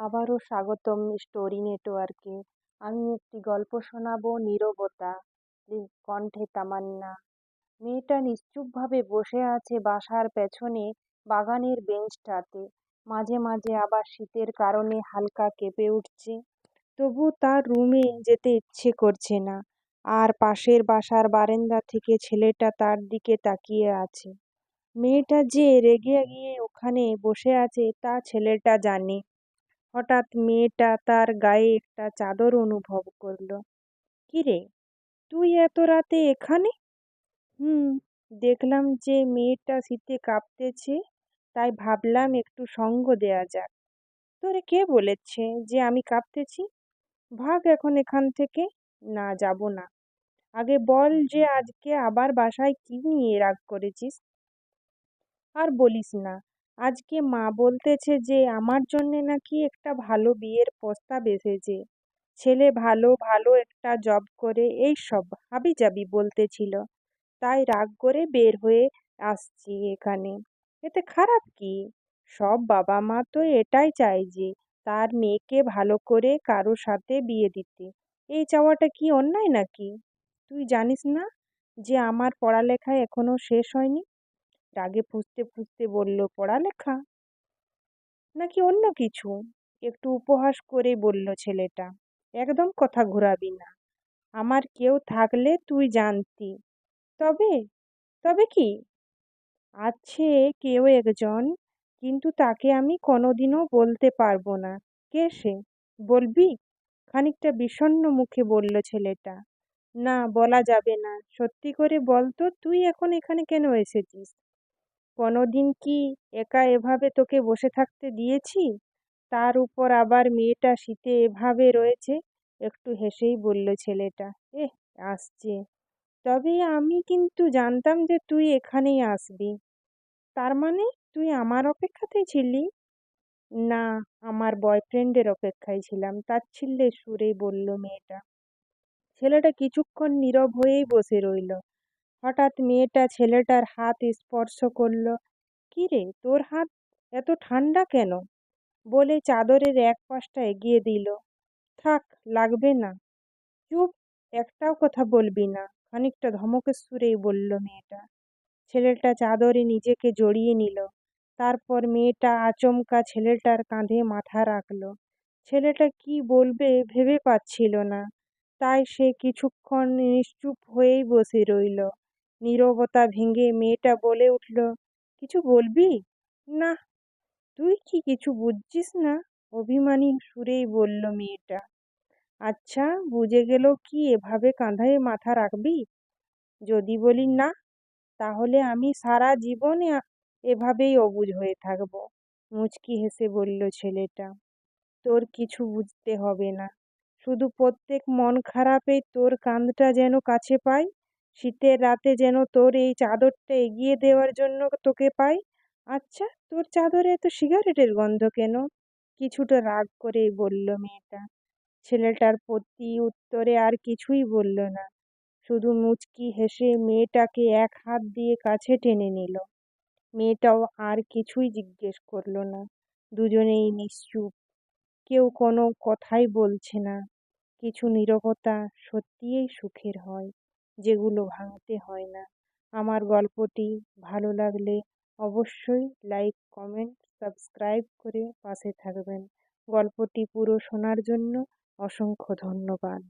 আবারও স্বাগতম স্টোরি নেটওয়ার্কে। আমি একটি গল্প শোনাবো, নীরবতা। কণ্ঠে তামান্না। মেয়েটা নিশ্চুপভাবে বসে আছে বাসার পেছনে বাগানের বেঞ্চটাতে। মাঝে মাঝে আবার শীতের কারণে হালকা কেঁপে উঠছে। তবু তার রুমে যেতে ইচ্ছে করছে না। আর পাশের বাসার বারান্দা থেকে ছেলেটা তার দিকে তাকিয়ে আছে। মেয়েটা যে রেগে গিয়ে ওখানে বসে আছে তা ছেলেটা জানে। হঠাৎ মেয়েটা তার গায়ে একটা চাদর অনুভব করলো। কিরে, তুই এত রাতে এখানে? হুম, দেখলাম যে মেয়েটা শীতে কাঁপতেছে, তাই ভাবলাম একটু সঙ্গ দেয়া যাক। তোরে কে বলেছে যে আমি কাঁপতেছি? ভাগ এখন এখান থেকে। না, যাব না। আগে বল যে আজকে আবার বাসায় কি নিয়ে রাগ করেছিস? আর বলিস না, আজকে মা বলতেছে যে আমার জন্যে নাকি একটা ভালো বিয়ের প্রস্তাব এসেছে। ছেলে ভালো ভালো একটা জব করে এই সব হাবিজাবি বলতেছিল। তাই রাগ করে বের হয়ে আসছি এখানে। এতে খারাপ কি? সব বাবা মা তো এটাই চায় যে তার মেয়েকে ভালো করে কারো সাথে বিয়ে দিতে। এই চাওয়াটা কি অন্যায় নাকি? তুই জানিস না যে আমার পড়ালেখা এখনো শেষ হয়নি? রাগে ফুঁসতে ফুঁসতে বলল, পড়ালেখা নাকি অন্য কিছু? একটু উপহাস করে বলল ছেলেটা। একদম কথা ঘোরাবি না। আমার কেউ থাকলে তুই জানতি। তবে তবে কি? আছে কেউ একজন, কিন্তু তাকে আমি কোনোদিনও বলতে পারবো না। কে সে? বলবি? খানিকটা বিষণ্ণ মুখে বলল ছেলেটা। না, বলা যাবে না। সত্যি করে বল তো, তুই এখন এখানে কেন এসেছিস? কোনোদিন কি একা এভাবে তোকে বসে থাকতে দিয়েছি? তার উপর আবার মেয়েটা শীতে এভাবে রয়েছে। একটু হেসেই বলল ছেলেটা। আসছে। তবে আমি কিন্তু জানতাম যে তুই এখানেই আসবি। তার মানে তুই আমার অপেক্ষাতেই ছিলি? না, আমার বয়ফ্রেন্ডের অপেক্ষায় ছিলাম, তাচ্ছিল্যের সুরেই বলল মেয়েটা। ছেলেটা কিছুক্ষণ নীরব হয়েই বসে রইল। হঠাৎ মেয়েটা ছেলেটার হাত স্পর্শ করল। কি রে, তোর হাত এত ঠান্ডা কেন? বলে চাদরের এক পাশটা এগিয়ে দিল। থাক, লাগবে না। চুপ, একটাও কথা বলবি না, খানিকটা ধমকের সুরেই বলল মেয়েটা। ছেলেটা চাদরে নিজেকে জড়িয়ে নিল। তারপর মেয়েটা আচমকা ছেলেটার কাঁধে মাথা রাখল। ছেলেটা কি বলবে ভেবে পাচ্ছিল না, তাই সে কিছুক্ষণ নিশ্চুপ হয়েই বসে রইল। নীরবতা ভেঙে মেয়েটা বলে উঠল, কিছু বলবি? না। তুই কি কিছু বুঝছিস না? অভিমানী সুরেই বলল মেয়েটা। আচ্ছা, বুঝে গেল কি এভাবে কাঁধে মাথা রাখবি? যদি বলি না, তাহলে আমি সারা জীবন এভাবেই অবুঝ হয়ে থাকবো। মুচকি হেসে বলল ছেলেটা। তোর কিছু বুঝতে হবে না। শুধু প্রত্যেক মন খারাপেই তোর কাঁধটা যেন কাছে পাই। শীতের রাতে যেন তোর এই চাদরটা এগিয়ে দেওয়ার জন্য তোকে পাই। আচ্ছা, তোর চাদরে এত সিগারেটের গন্ধ কেন? কিছুটা রাগ করেই বলল মেয়েটা। ছেলেটার প্রতি উত্তরে আর কিছুই বলল না। শুধু মুচকি হেসে মেয়েটাকে এক হাত দিয়ে কাছে টেনে নিল। মেয়েটাও আর কিছুই জিজ্ঞেস করল না। দুজনেই নিশ্চুপ। কেউ কোনো কথাই বলছে না। কিছু নীরবতা সত্যিই সুখের হয়, যেগুলো ভাঙতে হয় না। আমার গল্পটি ভালো লাগলে অবশ্যই লাইক, কমেন্ট, সাবস্ক্রাইব করে পাশে থাকবেন। গল্পটি পুরো শোনার জন্য অসংখ্য ধন্যবাদ।